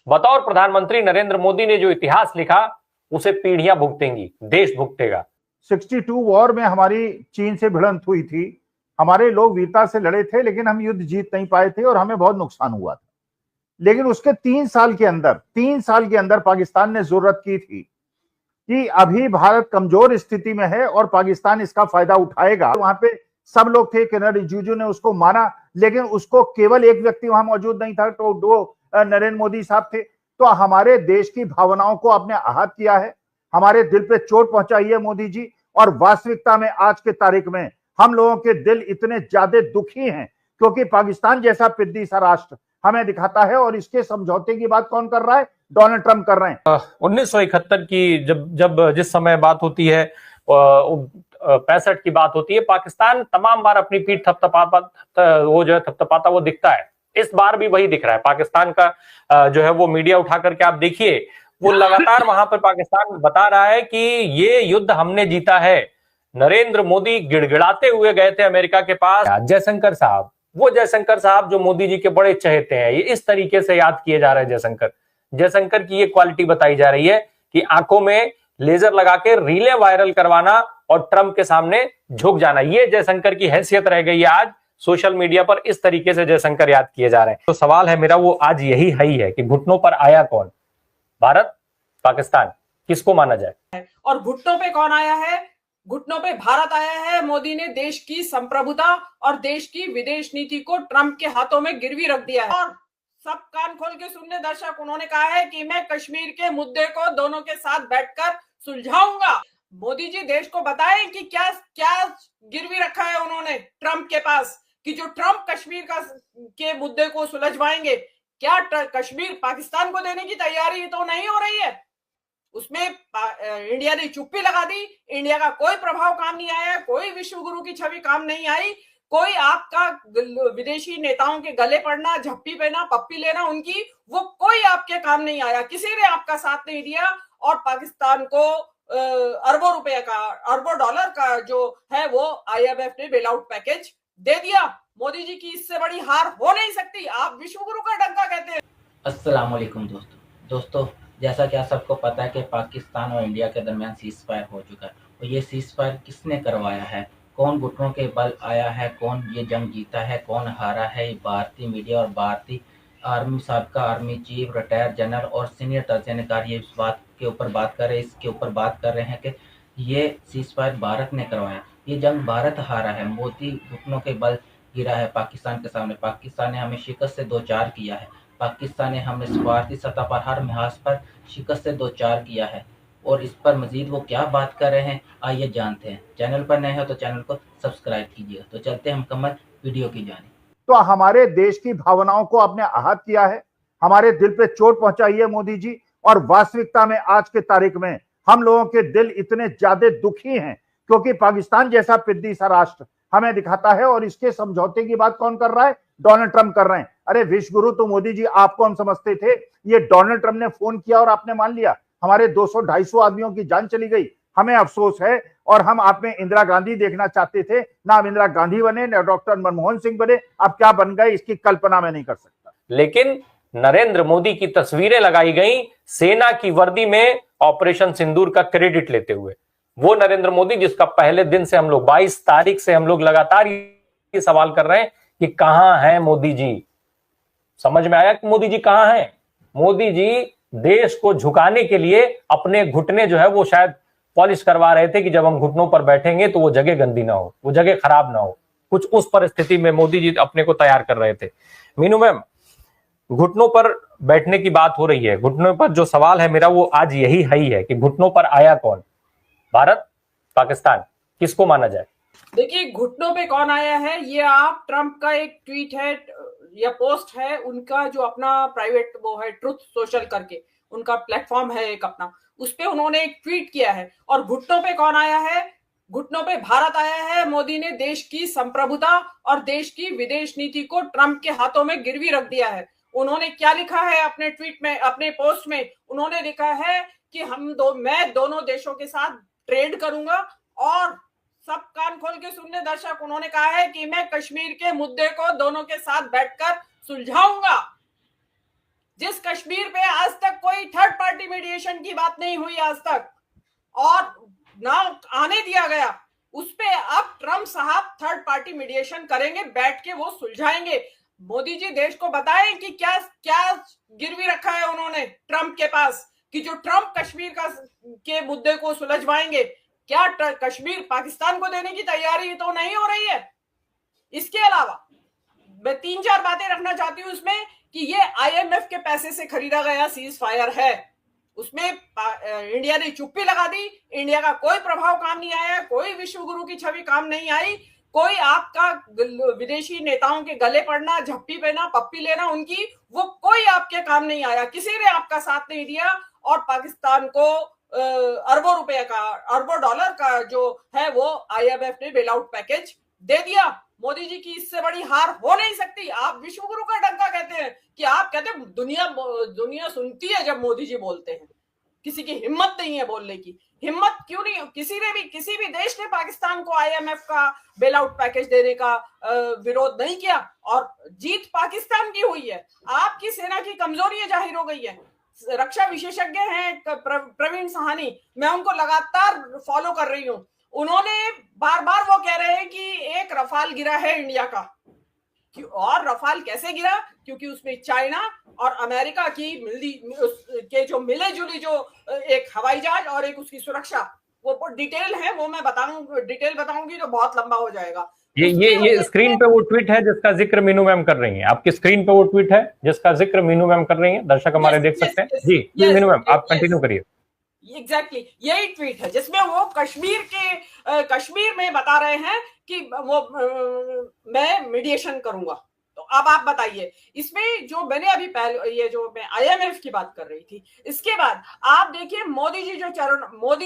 बतौर प्रधानमंत्री नरेंद्र मोदी ने जो इतिहास लिखा उसे पीढ़ियां भुगतेंगी, देश भुगतेगा। 62 वॉर में हमारी चीन से भिड़ंत हुई थी, हमारे लोग वीरता से लड़े थे, लेकिन हम युद्ध जीत नहीं पाए थे और हमें बहुत नुकसान हुआ था। लेकिन उसके 3 साल के अंदर पाकिस्तान ने जरूरत की थी कि अभी भारत कमजोर स्थिति में है और पाकिस्तान इसका फायदा उठाएगा। वहां पे सब लोग थे, किरण रिजिजू ने उसको माना, लेकिन उसको केवल एक व्यक्ति वहां मौजूद नहीं था, तो दो नरेंद्र मोदी साहब थे। तो हमारे देश की भावनाओं को आपने आहत किया है, हमारे दिल पे चोट पहुंचाई है मोदी जी। और वास्तविकता में आज के तारीख में हम लोगों के दिल इतने ज्यादा दुखी हैं क्योंकि पाकिस्तान जैसा पिद्दी सा राष्ट्र हमें दिखाता है, और इसके समझौते की बात कौन कर रहा है? डोनाल्ड ट्रंप कर रहे हैं। 1971 की जब जिस समय बात होती है, 65 की बात होती है, पाकिस्तान तमाम बार अपनी पीठ थपथपाता वो दिखता है। इस बार भी वही दिख रहा है। पाकिस्तान का जो है वो मीडिया उठा करके आप देखिए, वो लगातार वहां पर पाकिस्तान बता रहा है कि ये युद्ध हमने जीता है। नरेंद्र मोदी गिड़गिड़ाते हुए गए थे अमेरिका के पास। जयशंकर साहब, वो जयशंकर साहब जो मोदी जी के बड़े चहेते हैं, ये इस तरीके से याद किए जा रहे हैं। जयशंकर की ये क्वालिटी बताई जा रही है कि आंखों में लेजर लगा के रीलें वायरल करवाना और ट्रंप के सामने झुक जाना, ये जयशंकर की हैसियत रह गई है। आज सोशल मीडिया पर इस तरीके से जयशंकर याद किए जा रहे हैं। तो सवाल है मेरा वो आज यही है कि घुटनों पर आया कौन? भारत, पाकिस्तान, किसको माना जाए? और घुटनों पे कौन आया है? घुटनों पे भारत आया है। मोदी ने देश की संप्रभुता और देश की विदेश नीति को ट्रंप के हाथों में गिरवी रख दिया है। और सब कान खोल के सुनने दर्शक, उन्होंने कहा है कि मैं कश्मीर के मुद्दे को दोनों के साथ बैठकर सुलझाऊंगा। मोदी जी देश को बताएं कि क्या क्या गिरवी रखा है उन्होंने ट्रंप के पास, कि जो ट्रंप कश्मीर के मुद्दे को सुलझवाएंगे। क्या कश्मीर पाकिस्तान को देने की तैयारी तो नहीं हो रही है? उसमें इंडिया ने चुप्पी लगा दी। इंडिया का कोई प्रभाव काम नहीं आया, कोई विश्व गुरु की छवि काम नहीं आई, कोई आपका विदेशी नेताओं के गले पड़ना, झप्पी पहना, पप्पी लेना उनकी, वो कोई आपके काम नहीं आया। किसी ने आपका साथ नहीं दिया और पाकिस्तान को अरबों रुपए का, अरबों डॉलर का जो है वो IMF ने बेल आउट पैकेज दे दिया। मोदी जी की इससे बड़ी हार हो नहीं सकती। आप विश्व गुरु का डंका कहते हैं। अस्सलाम वालेकुम दोस्तों, जैसा कि आप सबको पता है कि पाकिस्तान और इंडिया के दरमियान सीज फायर हो चुका है। और ये सीज फायर किसने करवाया है, कौन घुटनों के बल आया है, कौन ये जंग जीता है, कौन हारा है? भारतीय मीडिया और भारतीय आर्मी, साबका आर्मी चीफ, रिटायर्ड जनरल और सीनियर तर्जनकार ये इस बात के ऊपर बात कर रहे हैं, इसके ऊपर बात कर रहे हैं कि ये सीज फायर भारत ने करवाया। ये जंग भारत हारा है। मोदी घुटनों के बल गिरा है पाकिस्तान के सामने। पाकिस्तान ने हमें शिकस्त से दो चार किया है। पाकिस्तान ने हमें स्वार्थी सतह पर हर लिहाज पर शिकस्त से दो चार किया है। और इस पर मजीद वो क्या बात कर रहे हैं, आइए जानते हैं। चैनल पर नए हो तो चैनल को सब्सक्राइब कीजिएगा। तो चलते हैं मुकम्मल वीडियो की जानिब। तो हमारे देश की भावनाओं को आपने आहत किया है, हमारे दिल पे चोट पहुंचाई है मोदी जी। और वास्तविकता में आज के तारीख में हम लोगों के दिल इतने ज्यादा दुखी हैं क्योंकि पाकिस्तान जैसा पिद्दी सा राष्ट्र हमें दिखाता है, और इसके समझौते की बात कौन कर रहा है? डोनाल्ड ट्रंप कर रहे हैं। अरे विश्व गुरु तो मोदी जी आपको हम समझते थे, ये डोनाल्ड ट्रंप ने फोन किया और आपने मान लिया। हमारे 200-250 आदमियों की जान चली गई, हमें अफसोस है। और हम आप में इंदिरा गांधी देखना चाहते थे, ना आप इंदिरा गांधी बने, ना डॉक्टर मनमोहन सिंह बने। आप क्या बन गए इसकी कल्पना मैं नहीं कर सकता। लेकिन नरेंद्र मोदी की तस्वीरें लगाई गई सेना की वर्दी में ऑपरेशन सिंदूर का क्रेडिट लेते हुए। वो नरेंद्र मोदी जिसका पहले दिन से हम लोग 22 तारीख से हम लोग लगातार ये सवाल कर रहे हैं कि कहां है मोदी जी। समझ में आया कि मोदी जी कहां हैं? मोदी जी देश को झुकाने के लिए अपने घुटने जो है वो शायद पॉलिश करवा रहे थे कि जब हम घुटनों पर बैठेंगे तो वो जगह गंदी ना हो, वो जगह खराब ना हो। कुछ उस परिस्थिति में मोदी जी अपने को तैयार कर रहे थे। मीनू मैम, घुटनों पर बैठने की बात हो रही है। घुटनों पर जो सवाल है मेरा वो आज यही है कि घुटनों पर आया कौन? भारत, पाकिस्तान, किसको माना जाए? देखिए, घुटनों पे कौन आया है, ये आप ट्रंप का एक ट्वीट है या पोस्ट है उनका, जो अपना प्राइवेट वो है ट्रुथ सोशल करके उनका प्लेटफॉर्म है एक अपना, उस पे उन्होंने एक ट्वीट किया है। और घुटनों पे कौन आया है? घुटनों पे भारत आया है। मोदी ने देश की संप्रभुता और देश की विदेश नीति को ट्रंप के हाथों में गिरवी रख दिया है। उन्होंने क्या लिखा है अपने ट्वीट में, अपने पोस्ट में? उन्होंने लिखा है कि मैं दोनों देशों के साथ ट्रेड करूंगा। और सब कान खोल के सुनने दर्शक, उन्होंने कहा है कि मैं कश्मीर के मुद्दे को दोनों के साथ बैठकर सुलझाऊंगा। जिस कश्मीर पे आज मीडिएशन की बात नहीं हुई आज तक और ना आने दिया गया उस पे अब ट्रम्प साहब थर्ड पार्टी मीडिएशन करेंगे, बैठ के वो सुलझाएंगे। मोदी जी देश को बताएं कि क्या क्या गिरवी रखा है उन्होंने ट्रम्प के पास, कि जो ट्रम्प कश्मीर के मुद्दे को सुलझवाएंगे। क्या कश्मीर पाकिस्तान को देने की तैयारी तो नहीं हो रही है? इसके अलावा मैं 3-4 बातें रखना चाहती हूं इसमें कि ये IMF के पैसे से खरीदा गया सीज फायर है, उसमें इंडिया ने चुप्पी लगा दी, इंडिया का कोई प्रभाव काम नहीं आया, कोई विश्व गुरु की छवि काम नहीं आई, कोई आपका विदेशी नेताओं के गले पड़ना, झप्पी पहना, पप्पी लेना उनकी, वो कोई आपके काम नहीं आया, किसी ने आपका साथ नहीं दिया और पाकिस्तान को अरबों रुपए का, अरबों डॉलर का जो है वो IMF ने बेल आउट पैकेज दे दिया। मोदी जी की इससे बड़ी हार हो नहीं सकती। आप विश्व गुरु का डंका कहते हैं कि आप कहते हैं दुनिया सुनती है जब मोदी जी बोलते हैं, किसी की हिम्मत नहीं है बोलने की। हिम्मत क्यों नहीं? किसी भी देश ने पाकिस्तान को IMF का बेल आउट पैकेज देने का विरोध नहीं किया और जीत पाकिस्तान की हुई है। आपकी सेना की कमजोरी जाहिर हो गई है। रक्षा विशेषज्ञ हैं प्रवीण सहानी, मैं उनको लगातार फॉलो कर रही हूं, उन्होंने बार बार वो कह रहे हैं कि एक रफाल गिरा है इंडिया का। और रफाल कैसे गिरा? क्योंकि उसमें चाइना और अमेरिका की के जो मिले जुली जो एक हवाई जहाज और एक उसकी सुरक्षा, वो डिटेल है, वो मैं बताऊंगी तो बहुत लंबा हो जाएगा। ये स्क्रीन पे वो ट्वीट है जिसका जिक्र मीनू मैम कर रही हैं। आपकी स्क्रीन पे वो ट्वीट है जिसका जिक्र मीनू मैम कर रही हैं, दर्शक हमारे देख सकते हैं। जी मीनू मैम आप कंटिन्यू करिए। एग्जैक्टली यही ट्वीट है जिसमें वो कश्मीर में बता रहे हैं कि वो मैं मीडिएशन करूंगा। तो अब आप बताइए, इसमें जो मैंने अभी पहले ये जो मैं IMF की बात कर रही थी, इसके बाद आप देखिए मोदी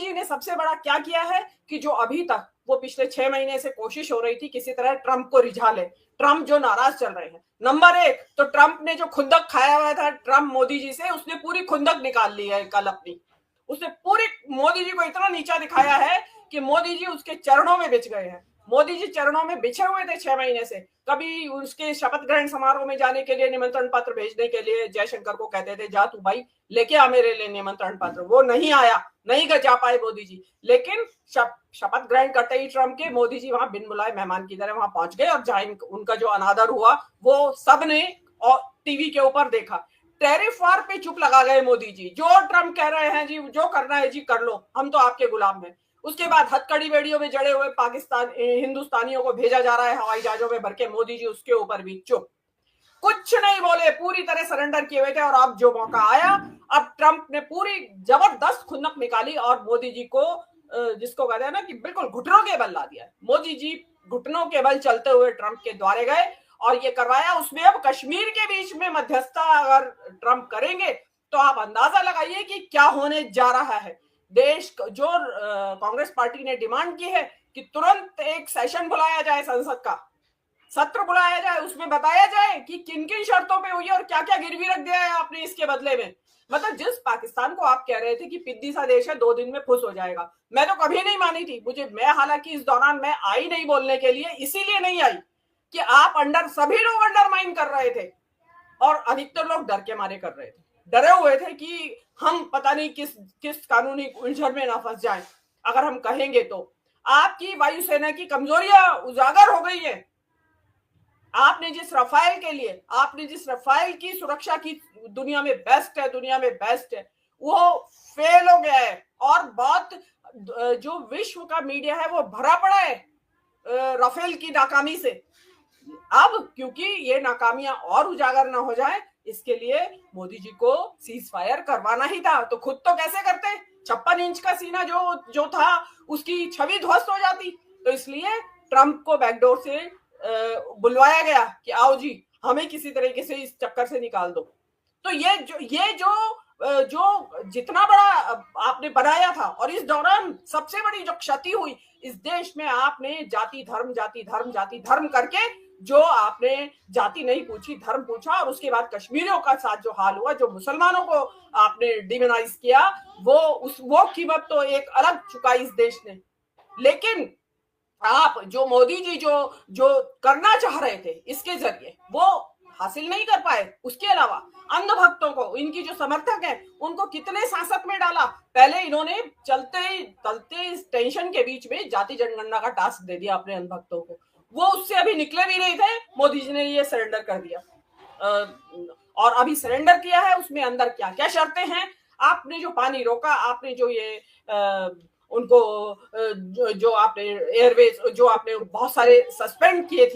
जी ने सबसे बड़ा क्या किया है कि जो अभी तक वो पिछले 6 महीने से कोशिश हो रही थी किसी तरह ट्रम्प को रिझा ले, ट्रम्प जो नाराज चल रहे हैं। नंबर 1 तो ट्रम्प ने जो खुंदक खाया हुआ था ट्रम्प मोदी जी से, उसने पूरी खुंदक निकाल ली है कल अपनी। उसने पूरी मोदी जी को इतना नीचा दिखाया है कि मोदी जी उसके चरणों में बिछ गए हैं। मोदी जी चरणों में बिछे हुए थे 6 महीने से। कभी उसके शपथ ग्रहण समारोह में जाने के लिए निमंत्रण पत्र भेजने के लिए जयशंकर को कहते थे जा तू भाई लेके आ मेरे लिए निमंत्रण पत्र, वो नहीं आया, नहीं जा पाए मोदी जी। लेकिन शपथ ग्रहण करते ही ट्रम्प के मोदी जी वहां बिन बुलाए मेहमान की तरह वहां पहुंच गए और जहां उनका जो अनादर हुआ वो सबने टीवी के ऊपर देखा। टैरिफ वार पे चुप लगा गए मोदी जी। जो ट्रम्प कह रहे हैं जी, जो करना है जी कर लो, हम तो आपके गुलाम हैं। उसके बाद हथकड़ी बेड़ियों में जड़े हुए हिंदुस्तानियों को भेजा जा रहा है हवाई जहाजों में भर के, मोदी जी उसके ऊपर भी चुप, कुछ नहीं बोले, पूरी तरह सरेंडर किए हुए थे। और अब जो मौका आया, अब ट्रम्प ने पूरी जबरदस्त खुन्नक निकाली और मोदी जी को, जिसको कहते हैं ना कि बिल्कुल घुटनों के बल ला दिया। मोदी जी घुटनों के बल चलते हुए ट्रम्प के द्वारे गए और ये करवाया। उसमें अब कश्मीर के बीच में मध्यस्थता अगर ट्रम्प करेंगे तो आप अंदाजा लगाइए कि क्या होने जा रहा है। देश जो कांग्रेस पार्टी ने डिमांड की है कि तुरंत एक सेशन बुलाया जाए, संसद का सत्र बुलाया जाए, उसमें बताया जाए कि किन किन शर्तों पे हुई और क्या क्या गिरवी रख दिया है आपने इसके बदले में। मतलब जिस पाकिस्तान को आप कह रहे थे कि पिद्दी सा देश है, 2 दिन में फुस हो जाएगा, मैं तो कभी नहीं मानी थी। मैं हालांकि इस दौरान मैं आई नहीं बोलने के लिए, इसीलिए नहीं आई कि आप सभी लोग अंडरमाइन कर रहे थे और अधिकतर लोग डर के मारे कर रहे थे, डरे हुए थे कि हम पता नहीं किस कानूनी उलझन में ना फंस जाएं अगर हम कहेंगे तो। आपकी वायुसेना की कमजोरियां उजागर हो गई है। आपने जिस रफाल की सुरक्षा की दुनिया में बेस्ट है, वो फेल हो गया है। और बहुत जो विश्व का मीडिया है वो भरा पड़ा है राफेल की नाकामी से। अब क्योंकि ये नाकामियां और उजागर ना हो जाए, इसके लिए मोदी जी को सीज फायर करवाना ही था। तो खुद तो कैसे करते, 56 इंच का सीना जो था उसकी छवि ध्वस्त हो जाती। तो इसलिए ट्रम्प को बैकडोर से बुलवाया गया कि आओ जी हमें किसी तरीके से इस चक्कर से निकाल दो। तो ये जो जितना बड़ा आपने बनाया था, और इस दौरान सबसे बड़ी जो क्षति हुई इस देश में, आपने जाति धर्म करके जो आपने जाति नहीं पूछी, धर्म पूछा। और उसके बाद कश्मीरियों का साथ जो हाल हुआ, जो मुसलमानों को आपने डिमोनाइज किया, वो कीमत तो एक अलग चुकाई इस देश ने। लेकिन आप जो मोदी जी जो करना चाह रहे थे इसके जरिए, वो हासिल नहीं कर पाए, उसके अलावा अंध भक्तों को, इनकी जो समर्थक हैं, उनको कितने सांसत में डाला। पहले इन्होंने चलते इस टेंशन के बीच में जाति जनगणना का टास्क दे दिया अपने अंध भक्तों को। वो उससे अभी निकले भी नहीं थे, मोदी जी ने ये सरेंडर कर दिया। और अभी सरेंडर किया है, उसमें अंदर क्या क्या शर्तें हैं। आपने जो पानी रोका, आपने जो ये उनको जो आपने एयरवेज, जो आपने बहुत सारे सस्पेंड की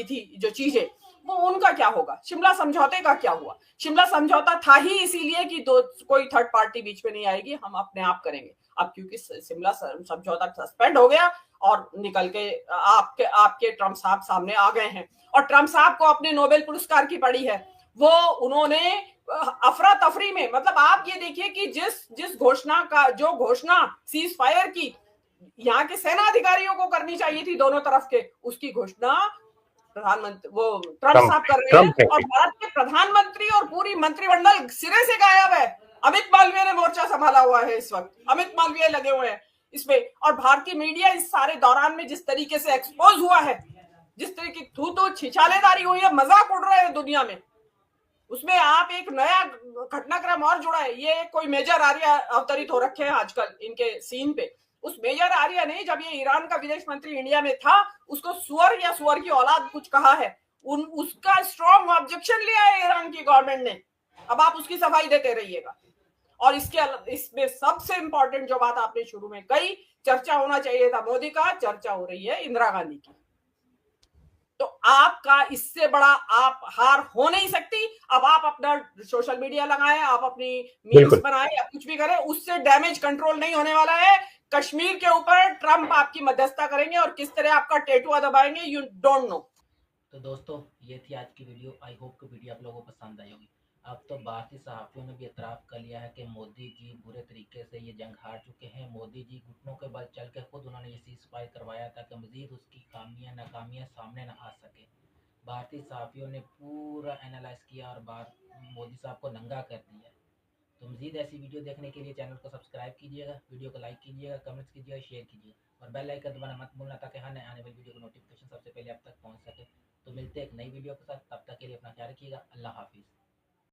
थी जो चीजें, वो उनका क्या होगा। शिमला समझौते का क्या हुआ। शिमला समझौता था ही इसीलिए कि कोई थर्ड पार्टी बीच में नहीं आएगी, हम अपने आप करेंगे। अब क्योंकि शिमला समझौता सस्पेंड हो गया और निकल के आपके ट्रम्प साहब सामने आ गए हैं, और ट्रम्प साहब को अपने नोबेल पुरस्कार की पड़ी है। वो उन्होंने अफरा तफरी में, मतलब आप ये देखिए कि जिस घोषणा सीज फायर की यहाँ के सेना अधिकारियों को करनी चाहिए थी दोनों तरफ के, उसकी घोषणा प्रधानमंत्री वो ट्रम्प साहब कर रहे हैं। और भारत के प्रधानमंत्री और पूरी मंत्रिमंडल सिरे से गायब है। अमित मालवीय ने मोर्चा संभाला हुआ है इस वक्त, अमित मालवीय लगे हुए हैं इसमें। और भारतीय मीडिया इस सारे दौरान में जिस तरीके से एक्सपोज हुआ है, जिस तरीके की थू छिछालेदारी हुई है, मजाक उड़ रहे हैं दुनिया में, उसमें आप एक नया घटनाक्रम और जुड़ा है। ये कोई मेजर आर्या अवतरित हो रखे हैं आजकल इनके सीन पे। उस मेजर आर्या ने, जब ये ईरान का विदेश मंत्री इंडिया में था, उसको सुअर या सुअर की औलाद कुछ कहा है, उसका स्ट्रॉन्ग ऑब्जेक्शन लिया है ईरान की गवर्नमेंट ने। अब आप उसकी सफाई देते रहिएगा। और इसमें सबसे इंपॉर्टेंट जो बात आपने शुरू में कही, चर्चा होना चाहिए था मोदी का, चर्चा हो रही है इंदिरा गांधी की। तो आपका इससे बड़ा आप हार हो नहीं सकती। अब आप अपना सोशल मीडिया लगाएं, आप अपनी मीम्स बनाएं या कुछ भी करें, उससे डैमेज कंट्रोल नहीं होने वाला है। कश्मीर के ऊपर ट्रम्प आपकी मध्यस्थता करेंगे और किस तरह आपका टेटुआ दबाएंगे, यू डोंट नो। तो दोस्तों, ये थी आज की वीडियो। आई होप कि वीडियो आप लोगों को पसंद आई होगी। अब तो भारतीय सहाफ़ियों ने भी एतराफ़ कर लिया है कि मोदी जी बुरे तरीके से ये जंग हार चुके हैं। मोदी जी घुटनों के बल चल के खुद उन्होंने ये सीज़ फायर करवाया था कि मज़ीद उसकी खामियां नाकामियां सामने ना आ सके। भारतीय सहाफ़ियों ने पूरा एनालाइज किया और मोदी साहब को नंगा कर दिया। तो मज़ीद ऐसी वीडियो देखने के लिए चैनल को सब्सक्राइब कीजिएगा, वीडियो को लाइक कीजिएगा, कमेंट्स कीजिएगा, शेयर कीजिए और बेल आइकन दबाना मत भूलना, ताकि हर नए आने वाली वीडियो का नोटिफिकेशन सबसे पहले आप तक पहुंच सके। तो मिलते हैं एक नई वीडियो के साथ, तब तक के लिए अपना ख्याल रखिएगा। अल्लाह हाफिज़।